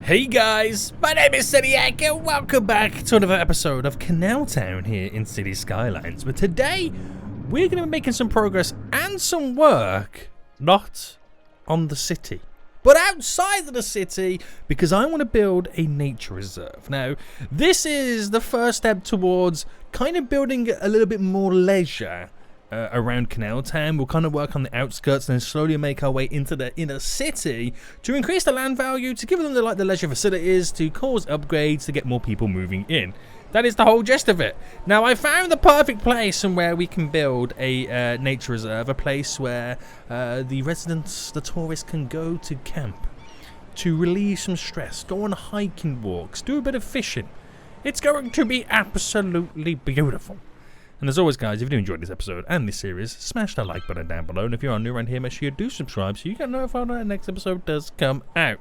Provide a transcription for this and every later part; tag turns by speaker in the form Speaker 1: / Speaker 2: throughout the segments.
Speaker 1: Hey guys, my name is Zodiac and welcome back to another episode of CanalTown here in City Skylines. But today, we're going to be making some progress and some work, not on the city, but outside of the city, because I want to build a nature reserve. Now, this is the first step towards kind of building a little bit more leisure around CanalTown. We'll kind of work on the outskirts and then slowly make our way into the inner city to increase the land value, to give them the leisure facilities, to cause upgrades, to get more people moving in. That is the whole gist of it. Now, I found the perfect place and where we can build a nature reserve, a place where the residents, the tourists, can go to camp, to relieve some stress, go on hiking walks, do a bit of fishing. It's going to be absolutely beautiful. And as always, guys, if you do enjoy this episode and this series, smash that like button down below. And if you are new around here, make sure you do subscribe so you get notified when the next episode does come out.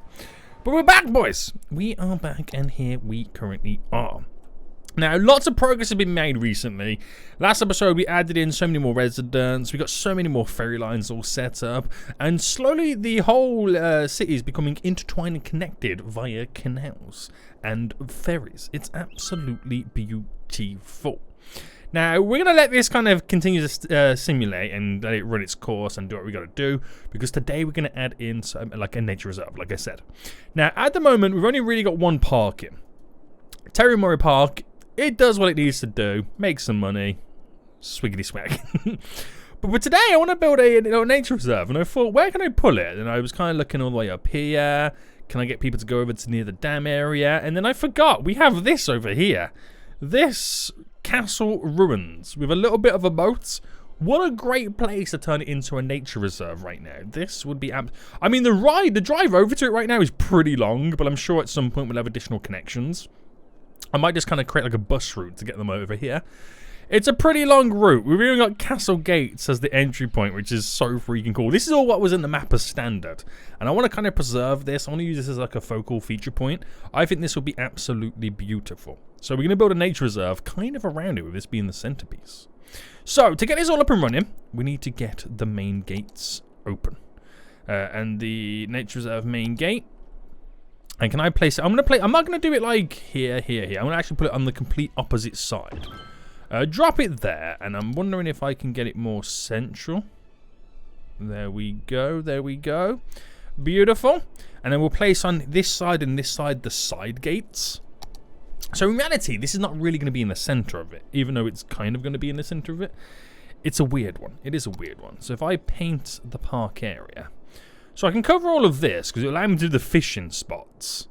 Speaker 1: But we're back, boys. We are back, and here we currently are. Now, lots of progress has been made recently. Last episode, we added in so many more residents. We got so many more ferry lines all set up. And slowly, the whole city is becoming intertwined and connected via canals and ferries. It's absolutely beautiful. Now, we're going to let this kind of continue to simulate and let it run its course and do what we got to do, because today we're going to add in some, like a nature reserve, like I said. Now, at the moment, we've only really got one park in. Terry Murray Park, it does what it needs to do, make some money, swiggity swag. But today, I want to build a nature reserve, and I thought, where can I pull it? And I was kind of looking all the way up here. Can I get people to go over to near the dam area? And then I forgot, we have this over here. This castle ruins with a little bit of a moat. What a great place to turn it into a nature reserve right now. This would be I mean, the drive over to it right now is pretty long, but I'm sure at some point we'll have additional connections. I might just kind of create like a bus route to get them over here. It's a pretty long route. We've even got Castle Gates as the entry point, which is so freaking cool. This is all what was in the map as standard. And I want to kind of preserve this. I want to use this as like a focal feature point. I think this will be absolutely beautiful. So we're going to build a nature reserve kind of around it, with this being the centerpiece. So to get this all up and running, we need to get the main gates open. And the nature reserve main gate. And can I place it? I'm not going to do it like here. I'm going to actually put it on the complete opposite side. Drop it there, and I'm wondering if I can get it more central. There we go. Beautiful. And then we'll place on this side and this side the side gates. So in reality, this is not really going to be in the center of it, even though it's kind of going to be in the center of it. It's a weird one. It is a weird one. So if I paint the park area, so I can cover all of this, because it'll allow me to do the fishing spots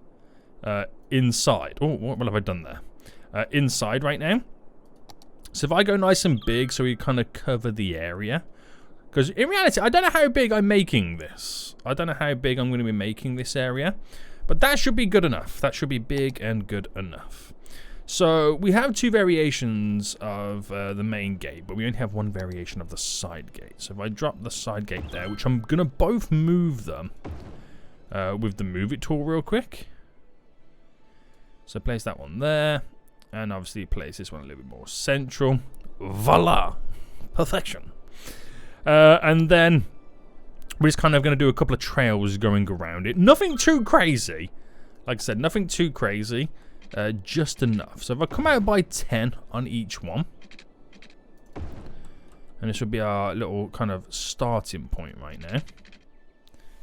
Speaker 1: inside. Oh, what have I done there? Inside right now. So if I go nice and big, so we kind of cover the area. Because in reality, I don't know how big I'm making this. I don't know how big I'm going to be making this area. But that should be good enough. That should be big and good enough. So we have two variations of the main gate, but we only have one variation of the side gate. So if I drop the side gate there, which I'm going to both move them with the move it tool real quick. So place that one there. And obviously place this one a little bit more central. Voila! Perfection. And then we're just kind of going to do a couple of trails going around it. Nothing too crazy. Like I said, nothing too crazy. Just enough. So if I come out by 10 on each one. And this will be our little kind of starting point right now. For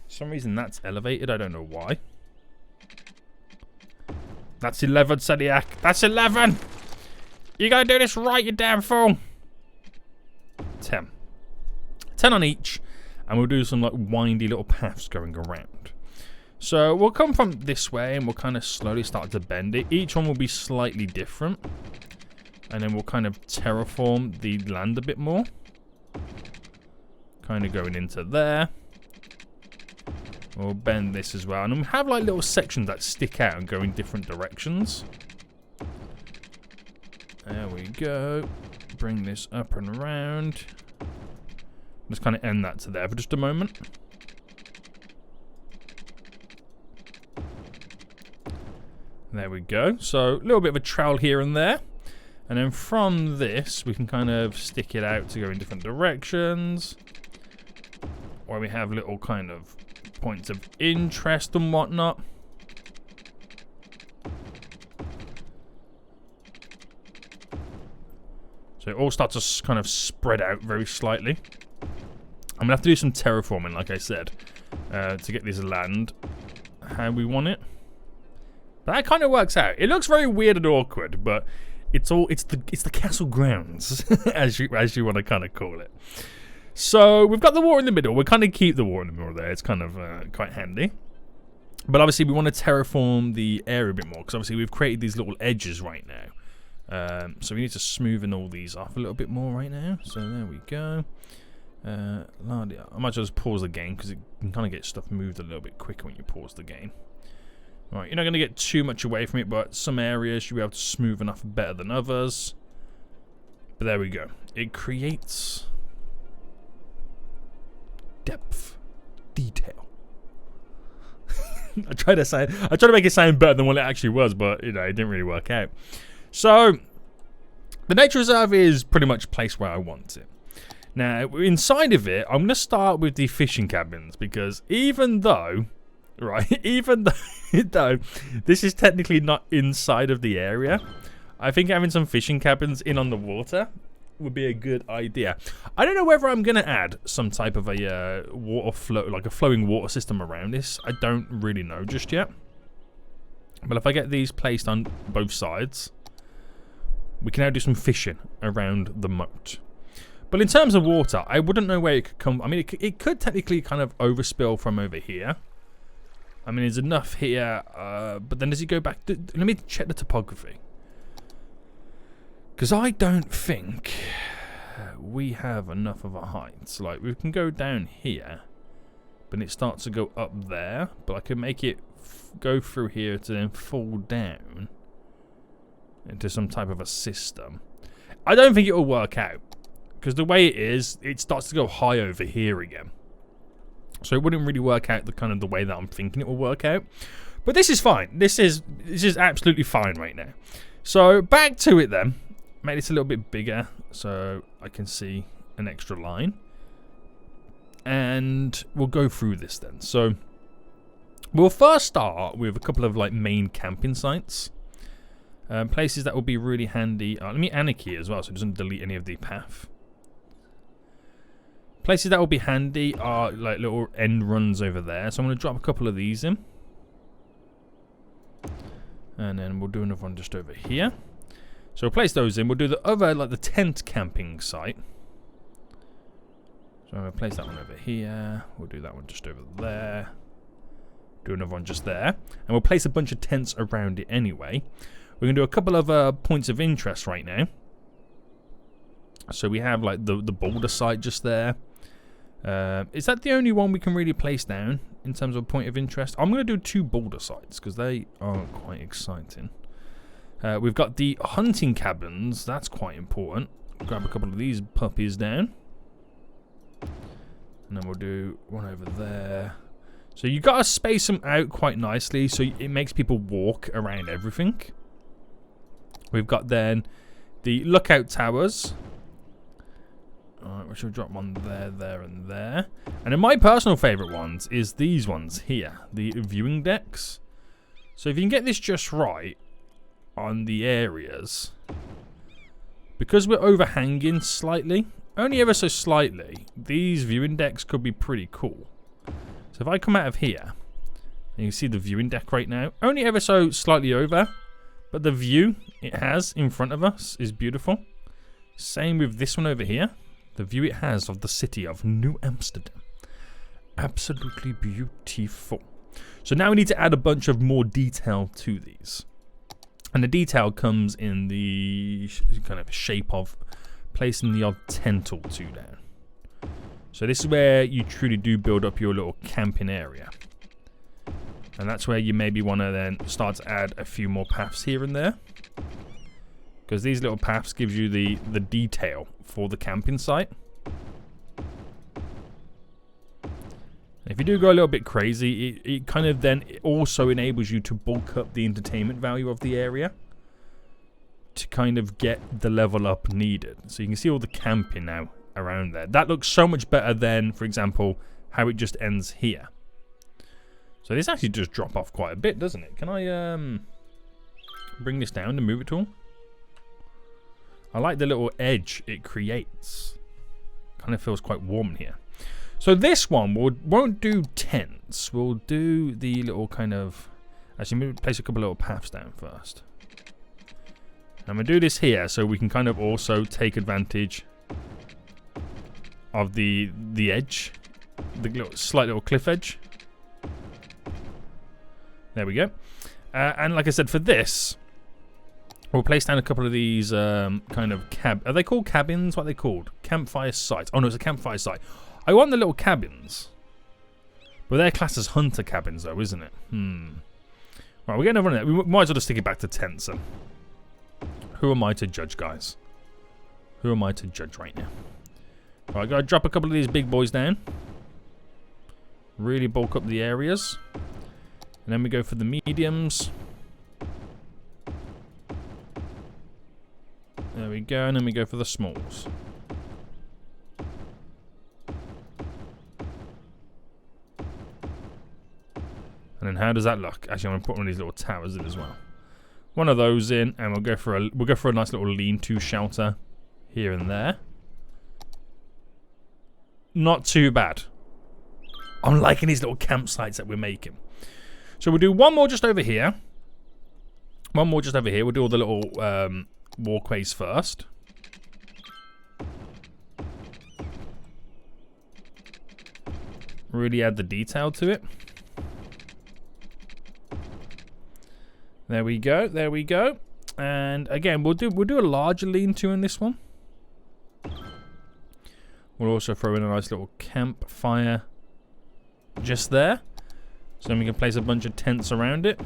Speaker 1: some reason that's elevated. I don't know why. That's 11, Zodiac. That's 11. You gotta do this right, you damn fool. 10. 10 on each. And we'll do some like windy little paths going around. So we'll come from this way and we'll kind of slowly start to bend it. Each one will be slightly different. And then we'll kind of terraform the land a bit more. Kind of going into there. We'll bend this as well. And we have like little sections that stick out and go in different directions. There we go. Bring this up and around. Just kind of end that to there for just a moment. There we go. So a little bit of a trowel here and there. And then from this, we can kind of stick it out to go in different directions. Where we have little kind of points of interest and whatnot. So it all starts to kind of spread out very slightly. I'm going to have to do some terraforming, like I said, to get this land how we want it. But that kind of works out. It looks very weird and awkward, but it's the castle grounds, as you want to kind of call it. So we've got the water in the middle. We'll kind of keep the water in the middle there. It's kind of quite handy. But obviously we want to terraform the area a bit more, because obviously we've created these little edges right now. So we need to smoothen all these off a little bit more right now. So there we go. I might just pause the game, because it can kind of get stuff moved a little bit quicker when you pause the game. Right, you're not going to get too much away from it, but some areas you'll be able to smoothen off better than others. But there we go. It creates depth, detail. I tried to make it sound better than what it actually was, but you know, it didn't really work out. So the nature reserve is pretty much placed where I want it. Now inside of it, I'm going to start with the fishing cabins, because even though this is technically not inside of the area, I think having some fishing cabins in on the water would be a good idea. I don't know whether I'm going to add some type of a water flow, like a flowing water system around this. I don't really know just yet. But if I get these placed on both sides, we can now do some fishing around the moat. But in terms of water, I wouldn't know where it could come. I mean, it could technically kind of overspill from over here. I mean, there's enough here, but then does he go back? Let me check the topography. Because I don't think we have enough of a height. So, like, we can go down here, but it starts to go up there. But I can make it go through here to then fall down into some type of a system. I don't think it will work out. Because the way it is, it starts to go high over here again. So it wouldn't really work out the way that I'm thinking it will work out. But this is fine. This is absolutely fine right now. So back to it then. Make this a little bit bigger so I can see an extra line. And we'll go through this then. So we'll first start with a couple of like main camping sites. Places that will be really handy. Let me anarchy as well so it doesn't delete any of the path. Places that will be handy are like little end runs over there. So I'm going to drop a couple of these in. And then we'll do another one just over here. So we'll place those in. We'll do the other, like the tent camping site. So I'm going to place that one over here. We'll do that one just over there. Do another one just there. And we'll place a bunch of tents around it anyway. We're going to do a couple of points of interest right now. So we have like the boulder site just there. Is that the only one we can really place down in terms of point of interest? I'm going to do 2 boulder sites because they are quite exciting. We've got the hunting cabins. That's quite important. Grab a couple of these puppies down. And then we'll do one over there. So you got to space them out quite nicely so it makes people walk around everything. We've got then the lookout towers. Alright, we should drop one there, there, and there. And then my personal favourite ones is these ones here, the viewing decks. So if you can get this just right on the areas, because we're overhanging slightly, only ever so slightly, these viewing decks could be pretty cool. So if I come out of here, and you see the viewing deck right now, only ever so slightly over, but the view it has in front of us is beautiful. Same with this one over here. The view it has of the city of New Amsterdam. Absolutely beautiful. So now we need to add a bunch of more detail to these. And the detail comes in the kind of shape of placing the odd tent or 2 down. So this is where you truly do build up your little camping area. And that's where you maybe want to then start to add a few more paths here and there. Because these little paths gives you the detail for the camping site. If you do go a little bit crazy, it kind of then also enables you to bulk up the entertainment value of the area to kind of get the level up needed. So you can see all the camping now around there. That looks so much better than, for example, how it just ends here. So this actually does drop off quite a bit, doesn't it? Can I bring this down to move it all? I like the little edge it creates. Kind of feels quite warm in here. So this one won't do tents. We'll do the little kind of... Actually, maybe place a couple little paths down first. I'm going to do this here so we can kind of also take advantage of the edge. The little, slight little cliff edge. There we go. And like I said, for this, we'll place down a couple of these kind of Are they called cabins? What are they called? Campfire sites. Oh no, it's a campfire site. I want the little cabins. But they're classed as hunter cabins though, isn't it? Right, we're getting over it. We might as well just stick it back to tents then. Who am I to judge, guys? Who am I to judge right now? Right, gotta drop a couple of these big boys down. Really bulk up the areas. And then we go for the mediums. There we go, and then we go for the smalls. And then how does that look? Actually, I'm gonna put one of these little towers in as well. One of those in, and we'll go for a nice little lean-to shelter here and there. Not too bad. I'm liking these little campsites that we're making. So we'll do one more just over here. One more just over here. We'll do all the little walkways first. Really add the detail to it. There we go. There we go. And again, we'll do a larger lean-to in this one. We'll also throw in a nice little campfire just there. So then we can place a bunch of tents around it.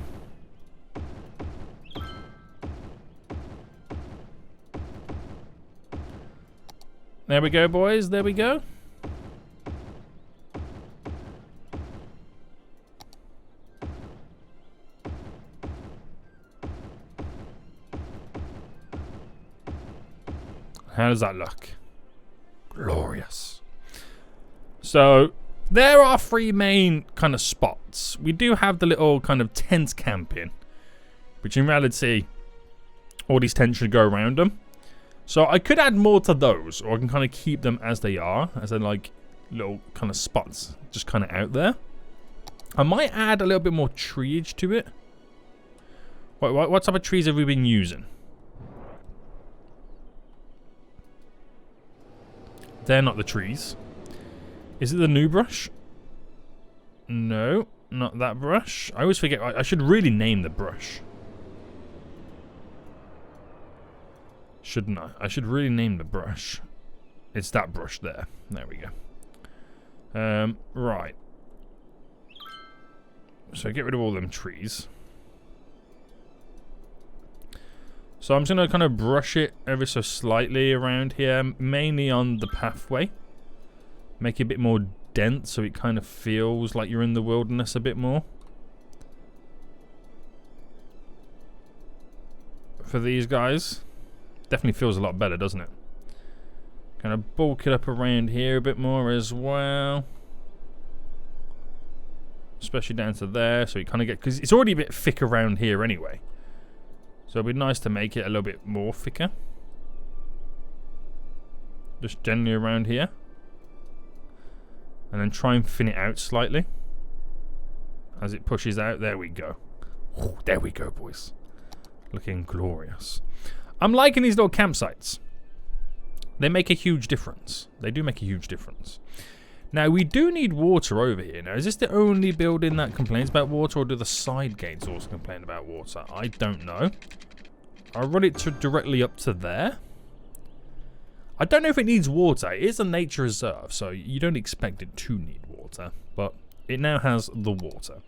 Speaker 1: There we go, boys. There we go. How does that look? Glorious. So there are three main kind of spots. We do have the little kind of tent camping, which in reality, all these tents should go around them. So I could add more to those, or I can kind of keep them as they are, as they're like little kind of spots just kind of out there. I might add a little bit more treeage to it. What type of trees have we been using? They're not the trees. Is it the new brush? No, not that brush. I always forget. I should really name the brush. Shouldn't I? I should really name the brush. It's that brush there. There we go. Right. So get rid of all them trees. So I'm just going to kind of brush it ever so slightly around here, mainly on the pathway. Make it a bit more dense so it kind of feels like you're in the wilderness a bit more. For these guys, definitely feels a lot better, doesn't it? Kind of bulk it up around here a bit more as well. Especially down to there, so you kind of get, because it's already a bit thick around here anyway. So it'd be nice to make it a little bit more thicker. Just generally around here. And then try and thin it out slightly. As it pushes out. There we go. Ooh, there we go, boys. Looking glorious. I'm liking these little campsites. They make a huge difference. They do make a huge difference. Now, we do need water over here. Now, is this the only building that complains about water, or do the side gates also complain about water? I don't know. I'll run it directly up to there. I don't know if it needs water. It is a nature reserve, so you don't expect it to need water. But it now has the water.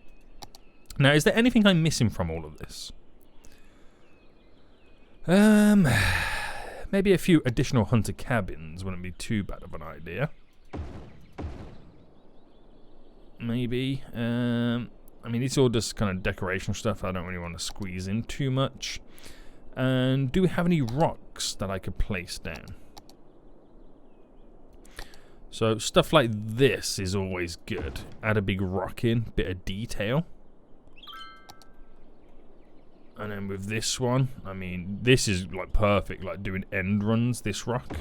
Speaker 1: Now, is there anything I'm missing from all of this? Maybe a few additional hunter cabins wouldn't be too bad of an idea. Maybe. I mean, it's all just kind of decoration stuff. I don't really want to squeeze in too much. And do we have any rocks that I could place down? So stuff like this is always good. Add a big rock in, bit of detail. And then with this one, I mean, this is like perfect, like doing end runs, this rock.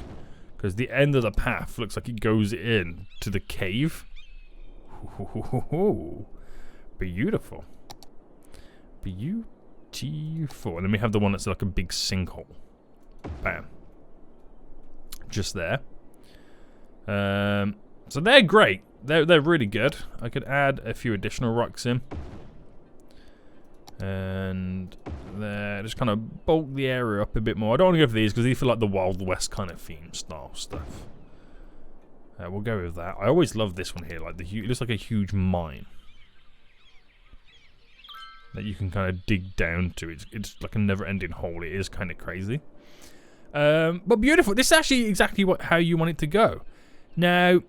Speaker 1: Because the end of the path looks like it goes in to the cave. Ooh, beautiful. Beautiful. And then we have the one that's like a big sinkhole. Bam. Just there. So they're great. They're really good. I could add a few additional rocks in. And just kind of bulk the area up a bit more. I don't want to go for these because these feel like the Wild West kind of theme style stuff. We'll go with that. I always love this one here. Like it looks like a huge mine that you can kind of dig down to. It's like a never-ending hole. It is kind of crazy, but beautiful. This is actually exactly how you want it to go. Now,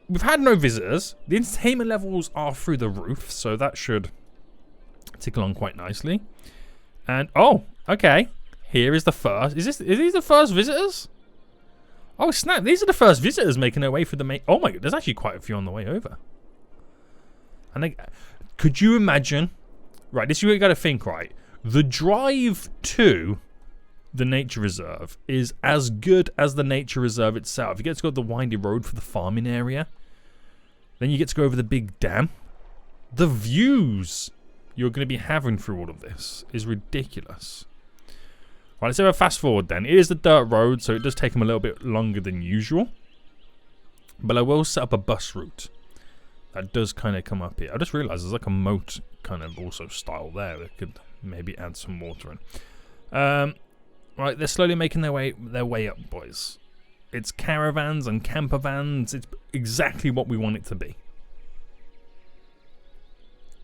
Speaker 1: we've had no visitors. The entertainment levels are through the roof, so that should tick along quite nicely. And oh, okay. Here is the first. Are these the first visitors? Oh snap! These are the first visitors making their way through the main. Oh my god! There's actually quite a few on the way over. And could you imagine? Right, this is what you got to think. Right, the drive to the nature reserve is as good as the nature reserve itself. You get to go the windy road for the farming area. Then you get to go over the big dam. The views you're going to be having through all of this is ridiculous. Right, let's have a fast forward then. It is the dirt road, so it does take them a little bit longer than usual. But I will set up a bus route. That does kind of come up here. I just realised there's like a moat kind of also style there. That could maybe add some water in. Right, they're slowly making their way up, boys. It's caravans and camper vans. It's exactly what we want it to be.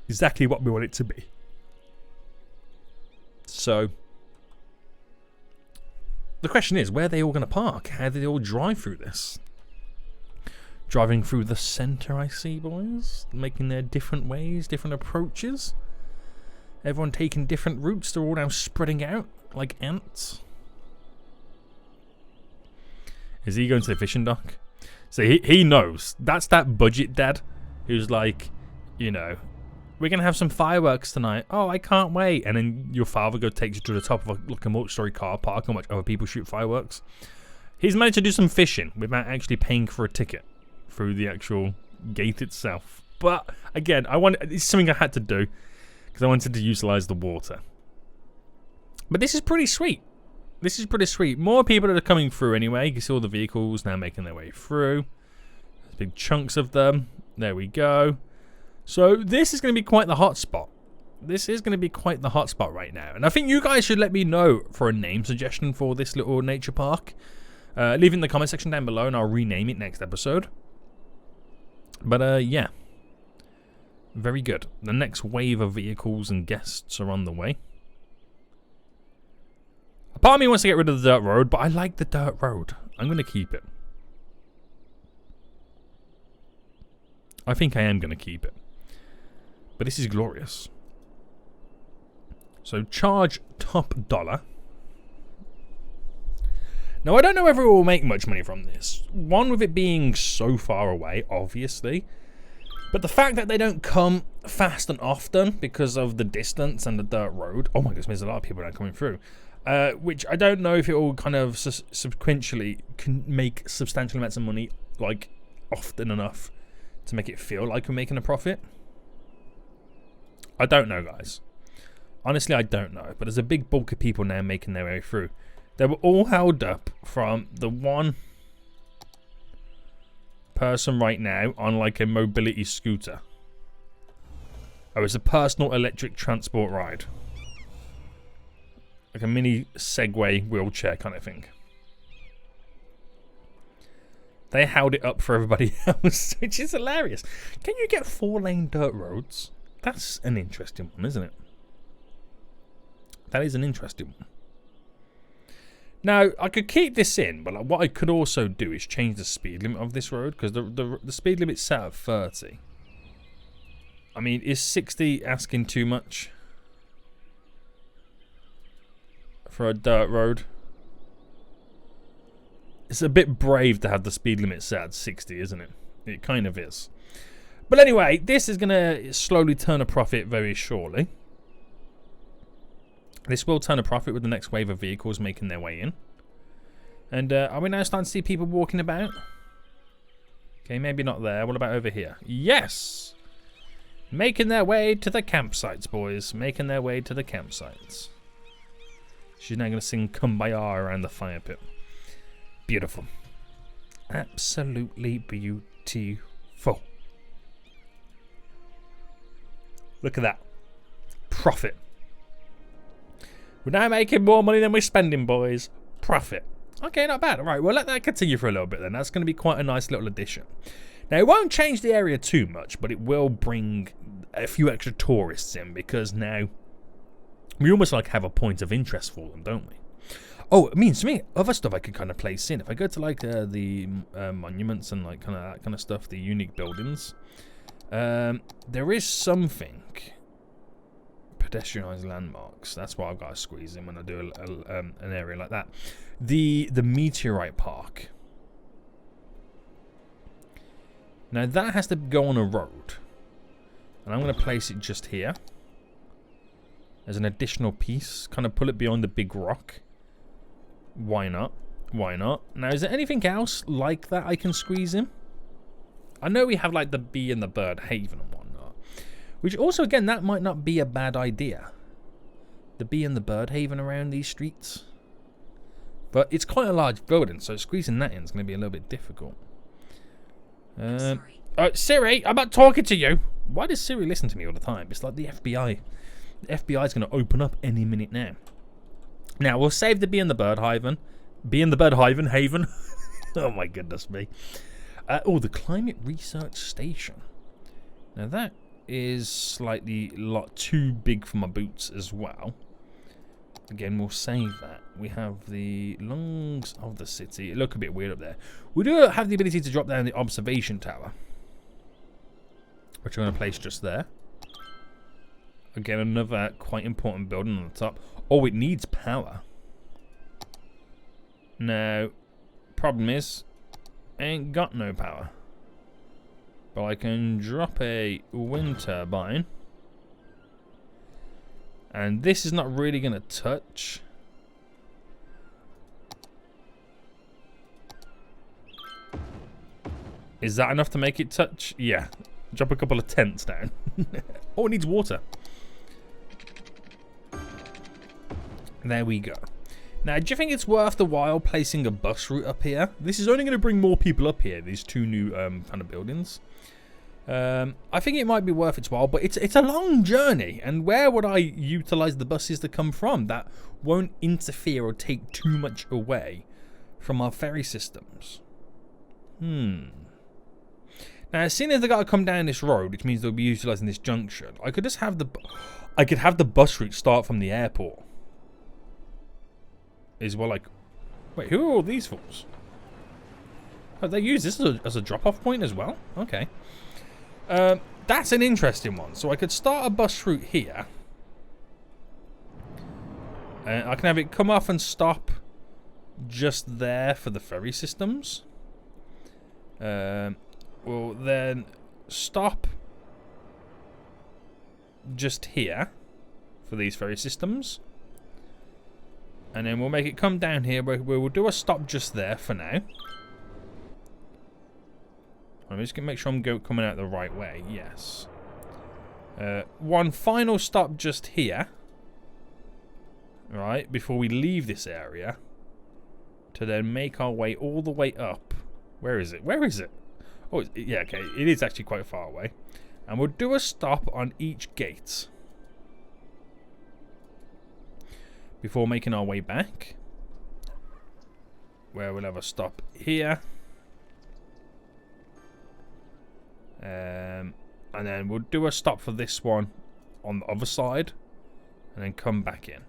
Speaker 1: Exactly what we want it to be. So, the question is, where are they all going to park? How do they all drive through this? Driving through the centre, I see, boys. Making their different ways, different approaches. Everyone taking different routes. They're all now spreading out like ants. Is he going to the fishing dock? So he knows. That's that budget dad who's like, you know, we're going to have some fireworks tonight. Oh, I can't wait. And then your father takes you to the top of like a multi-story car park and watch other people shoot fireworks. He's managed to do some fishing without actually paying for a ticket through the actual gate itself. But again, it's something I had to do because I wanted to utilize the water. But this is pretty sweet. This is pretty sweet. More people that are coming through anyway. You can see all the vehicles now making their way through. There's big chunks of them. There we go. So this is going to be quite the hot spot. This is going to be quite the hot spot right now. And I think you guys should let me know for a name suggestion for this little nature park. Leave it in the comment section down below and I'll rename it next episode. But yeah. Very good. The next wave of vehicles and guests are on the way. A part of me wants to get rid of the dirt road, but I like the dirt road. I'm going to keep it. I think I am going to keep it. But this is glorious. So charge top dollar. Now I don't know if we will make much money from this. One, with it being so far away, obviously. But the fact that they don't come fast and often because of the distance and the dirt road. Oh my goodness, there's a lot of people that are coming through. Which I don't know if it will kind of sequentially can make substantial amounts of money, like often enough to make it feel like we're making a profit. I don't know, guys. Honestly, I don't know. But there's a big bulk of people now making their way through. They were all held up from the one person right now on like a mobility scooter. Oh, it's a personal electric transport ride. Like a mini Segway wheelchair kind of thing. They held it up for everybody else, which is hilarious. Can you get 4-lane dirt roads? That's an interesting one, isn't it? That is an interesting one. Now, I could keep this in, but like, what I could also do is change the speed limit of this road, because the speed limit's set at 30. I mean, is 60 asking too much for a dirt road? It's a bit brave to have the speed limit set at 60, isn't it? It kind of is. But anyway, this is going to slowly turn a profit very shortly. This will turn a profit with the next wave of vehicles making their way in. And are we now starting to see people walking about? Okay, maybe not there. What about over here? Yes! Making their way to the campsites, boys. Making their way to the campsites. She's now going to sing Kumbaya around the fire pit. Beautiful. Absolutely beautiful. Look at that. Profit. We're now making more money than we're spending, boys. Profit. Okay, not bad. All right, well, let that continue for a little bit then. That's going to be quite a nice little addition. Now, it won't change the area too much, but it will bring a few extra tourists in because now we almost like have a point of interest for them, don't we? Oh, it means to me, other stuff I could kind of place in. If I go to like the monuments and like kind of that kind of stuff, the unique buildings, there is something. Pedestrianised landmarks. That's what I've got to squeeze in when I do an area like that. The meteorite park. Now that has to go on a road, and I'm going to place it just here as an additional piece. Kind of pull it beyond the big rock. Why not? Why not? Now, is there anything else like that I can squeeze in? I know we have like the bee and the bird haven and whatnot, which also again that might not be a bad idea. The bee and the bird haven around these streets. But it's quite a large building, so squeezing that in is going to be a little bit difficult. Siri, I'm not talking to you. Why does Siri listen to me all the time? It's like the FBI. The FBI is going to open up any minute now. Now, we'll save the bee and the bird haven. Bee and the bird haven. Oh my goodness me. Oh, the climate research station. Now that is slightly a lot too big for my boots as well. Again, we'll save that. We have the lungs of the city. It look a bit weird up there. We do have the ability to drop down the observation tower, which I'm going to place just there. Again, another quite important building on the top. Oh, it needs power. Now, problem is, I ain't got no power. But I can drop a wind turbine. And this is not really going to touch. Is that enough to make it touch? Yeah. Drop a couple of tents down. Oh, it needs water. There we go. Now, do you think it's worth the while placing a bus route up here? This is only going to bring more people up here, these two new kind of buildings. I think it might be worth its while, but it's a long journey. And where would I utilize the buses to come from that won't interfere or take too much away from our ferry systems? Now, seeing as they got to come down this road, which means they'll be utilizing this junction, I could just have the bus route start from the airport. Is well, like, wait, who are all these fools? Oh, they use this as a drop-off point as well. Okay. That's an interesting one. So I could start a bus route here. I can have it come off and stop just there for the ferry systems. We'll then stop just here for these ferry systems. And then we'll make it come down here where we'll do a stop just there for now. I'm just going to make sure I'm coming out the right way. Yes. One final stop just here. Right, before we leave this area. To then make our way all the way up. Where is it? Where is it? Oh, yeah, okay. It is actually quite far away. And we'll do a stop on each gate. Before making our way back. Where we'll have a stop here. And then we'll do a stop for this one on the other side. And then come back in.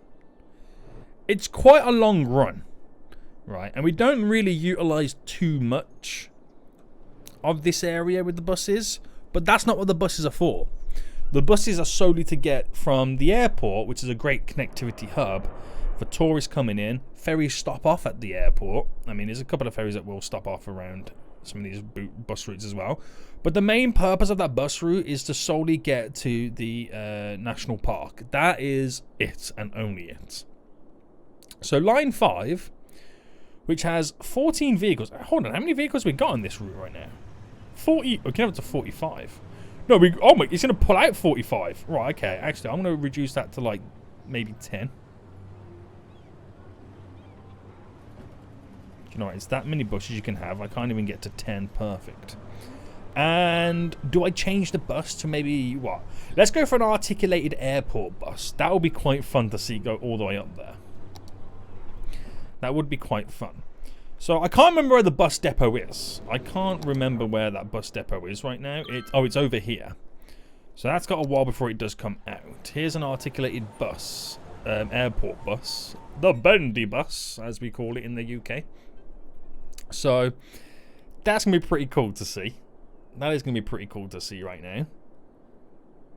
Speaker 1: It's quite a long run. Right, and we don't really utilize too much of this area with the buses. But that's not what the buses are for. The buses are solely to get from the airport, which is a great connectivity hub for tourists coming in. Ferries stop off at the airport. I mean, there's a couple of ferries that will stop off around some of these bus routes as well. But the main purpose of that bus route is to solely get to the national park. That is it and only it. So line 5, which has 14 vehicles. Hold on, how many vehicles we got on this route right now? 40. We can have it to 45. No, oh my, it's going to pull out 45. Right, okay. Actually, I'm going to reduce that to like maybe 10. You know, it's that many buses you can have. I can't even get to 10. Perfect. And do I change the bus to maybe what? Let's go for an articulated airport bus. That will be quite fun to see go all the way up there. That would be quite fun. So I can't remember where the bus depot is. I can't remember where that bus depot is right now. It's over here. So that's got a while before it does come out. Here's an articulated bus, airport bus, the bendy bus, as we call it in the UK. So that's going to be pretty cool to see. That is going to be pretty cool to see right now.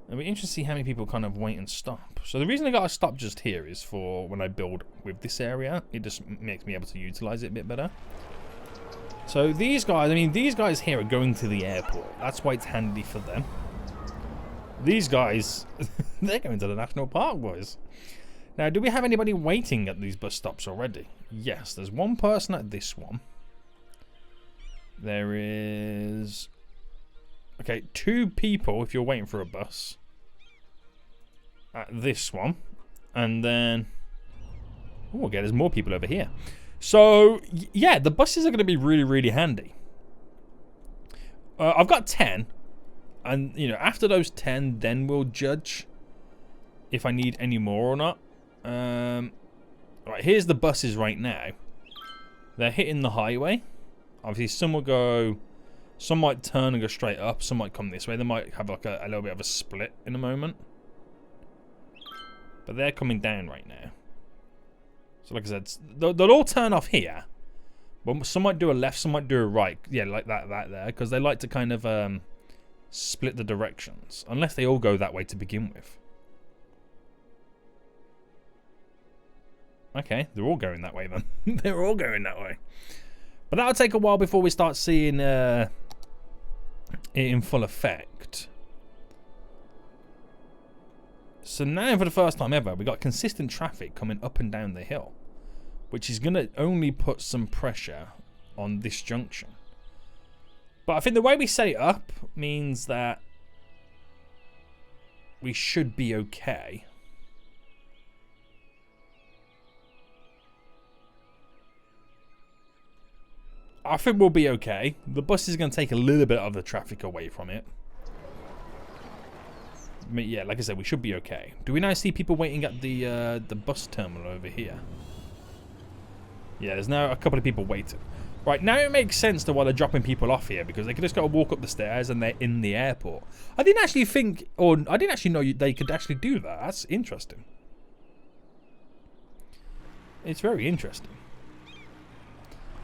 Speaker 1: It'll be interesting to see how many people kind of wait and stop. So the reason I got to stop just here is for when I build with this area, it just makes me able to utilize it a bit better. So these guys, I mean, these guys here are going to the airport. That's why it's handy for them. These guys, they're going to the national park, boys. Now, do we have anybody waiting at these bus stops already? Yes, there's one person at this one. There is... Okay, 2 people if you're waiting for a bus. At this one. And then... Oh, okay, there's more people over here. So, yeah, the buses are going to be really, really handy. I've got 10. And, you know, after those 10, then we'll judge if I need any more or not. Right, here's the buses right now. They're hitting the highway. Obviously, some will go... Some might turn and go straight up. Some might come this way. They might have like a little bit of a split in a moment. But they're coming down right now. So like I said, they'll all turn off here. But some might do a left, some might do a right. Yeah, like that there. Because they like to kind of split the directions. Unless they all go that way to begin with. Okay, they're all going that way then. They're all going that way. But that'll take a while before we start seeing it in full effect. So now for the first time ever, we got consistent traffic coming up and down the hill, which is going to only put some pressure on this junction. But I think the way we set it up means that we should be okay. I think we'll be okay. The bus is going to take a little bit of the traffic away from it. But yeah, like I said, we should be okay. Do we now see people waiting at the bus terminal over here? Yeah, there's now a couple of people waiting. Right, now it makes sense to why they're dropping people off here, because they could just go walk up the stairs and they're in the airport. I didn't actually think, or I didn't actually know they could actually do that. That's interesting. It's very interesting.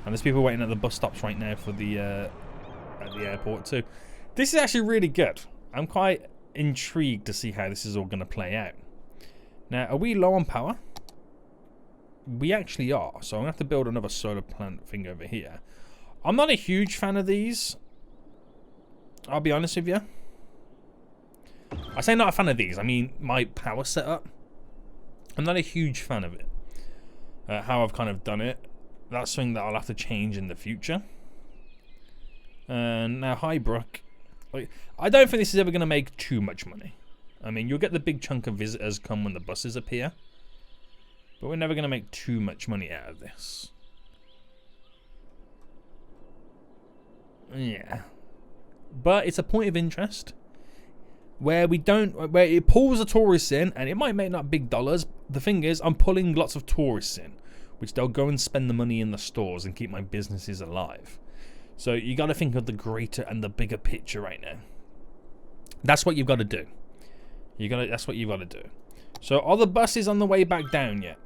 Speaker 1: And there's people waiting at the bus stops right now for the at the airport too. This is actually really good. I'm quite intrigued to see how this is all going to play out. Now, are we low on power? We actually are. So I'm going to have to build another solar plant thing over here. I'm not a huge fan of these. I'll be honest with you. I say not a fan of these. I mean my power setup. I'm not a huge fan of it. How I've kind of done it. That's something that I'll have to change in the future. And now Highbrook, like, I don't think this is ever going to make too much money. I mean, you'll get the big chunk of visitors come when the buses appear, but we're never going to make too much money out of this. Yeah, but it's a point of interest where where it pulls the tourists in, and it might make not big dollars. The thing is, I'm pulling lots of tourists in, which they'll go and spend the money in the stores and keep my businesses alive. So you got to think of the greater and the bigger picture right now. That's what you've got to do. That's what you've got to do. So are the buses on the way back down yet?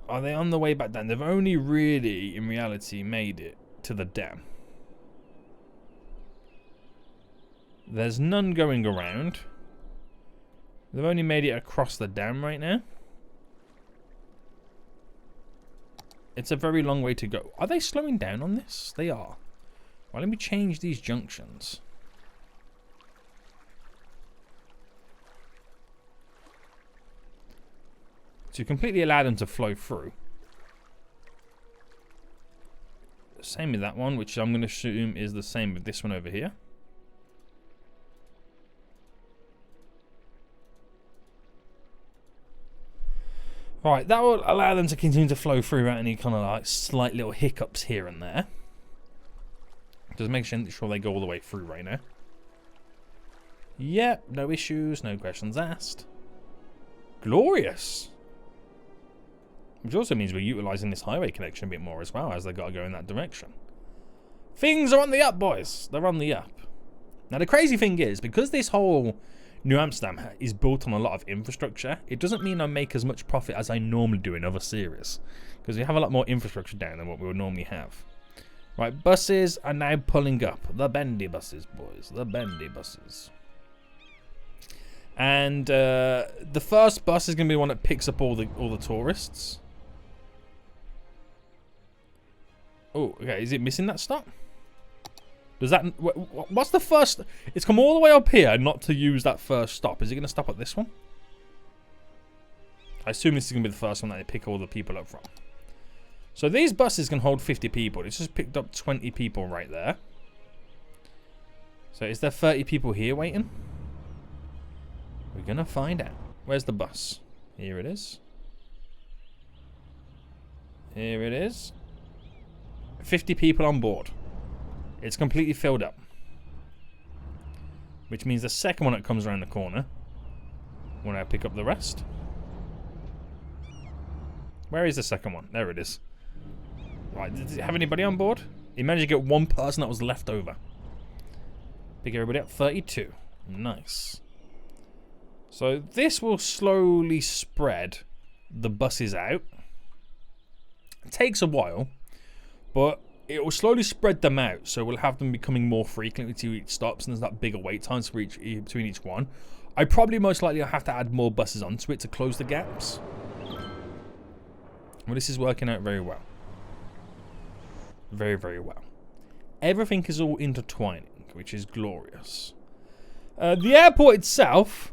Speaker 1: Are they on the way back down? They've only really, in reality, made it to the dam. There's none going around. They've only made it across the dam right now. It's a very long way to go. Are they slowing down on this? They are. Well, let me change these junctions. To completely allow them to flow through. Same with that one, which I'm going to assume is the same with this one over here. Right, that will allow them to continue to flow through without any kind of like slight little hiccups here and there. Just make sure they go all the way through right now. Yep, no issues, no questions asked. Glorious. Which also means we're utilising this highway connection a bit more as well, as they've got to go in that direction. Things are on the up, boys. They're on the up. Now, the crazy thing is, because this whole New Amsterdam is built on a lot of infrastructure, it doesn't mean I make as much profit as I normally do in other series. Because we have a lot more infrastructure down than what we would normally have. Right, buses are now pulling up. The bendy buses, boys. The bendy buses. And the first bus is going to be the one that picks up all the tourists. Oh, okay. Is it missing that stop? Does that... What's the first... It's come all the way up here not to use that first stop. Is it going to stop at this one? I assume this is going to be the first one that they pick all the people up from. So these buses can hold 50 people. It's just picked up 20 people right there. So is there 30 people here waiting? We're going to find out. Where's the bus? Here it is. Here it is. 50 people on board. It's completely filled up. Which means the second one that comes around the corner will now pick up the rest. Where is the second one? There it is. Right, did it have anybody on board? He managed to get one person that was left over. Pick everybody up. 32. Nice. So this will slowly spread the buses out. It takes a while, but it will slowly spread them out. So we'll have them becoming more frequently to each stops, and there's that bigger wait times for between each one. I probably most likely have to add more buses onto it to close the gaps. Well, this is working out very well. Very, very well. Everything is all intertwining, which is glorious. The airport itself...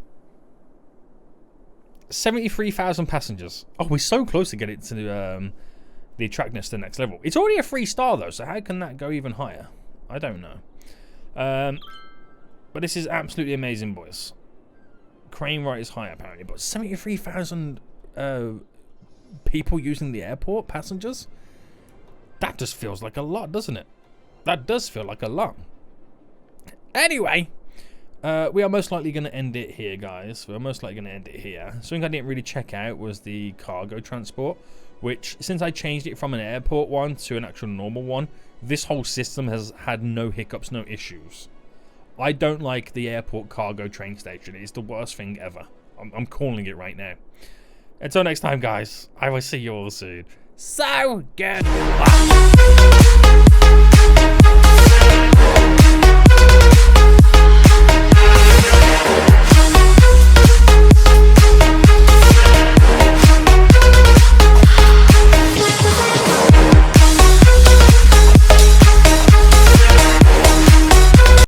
Speaker 1: 73,000 passengers. Oh, we're so close to getting to the attractiveness to the next level. It's already a 3-star though, so how can that go even higher? I don't know. But this is absolutely amazing, boys. Crane rate is high apparently, but 73,000 people using the airport, passengers? That just feels like a lot, doesn't it? That does feel like a lot. Anyway... we are most likely going to end it here, guys. We're most likely going to end it here. Something I didn't really check out was the cargo transport, which, since I changed it from an airport one to an actual normal one, this whole system has had no hiccups, no issues. I don't like the airport cargo train station. It's the worst thing ever. I'm calling it right now. Until next time, guys, I will see you all soon. So goodbye.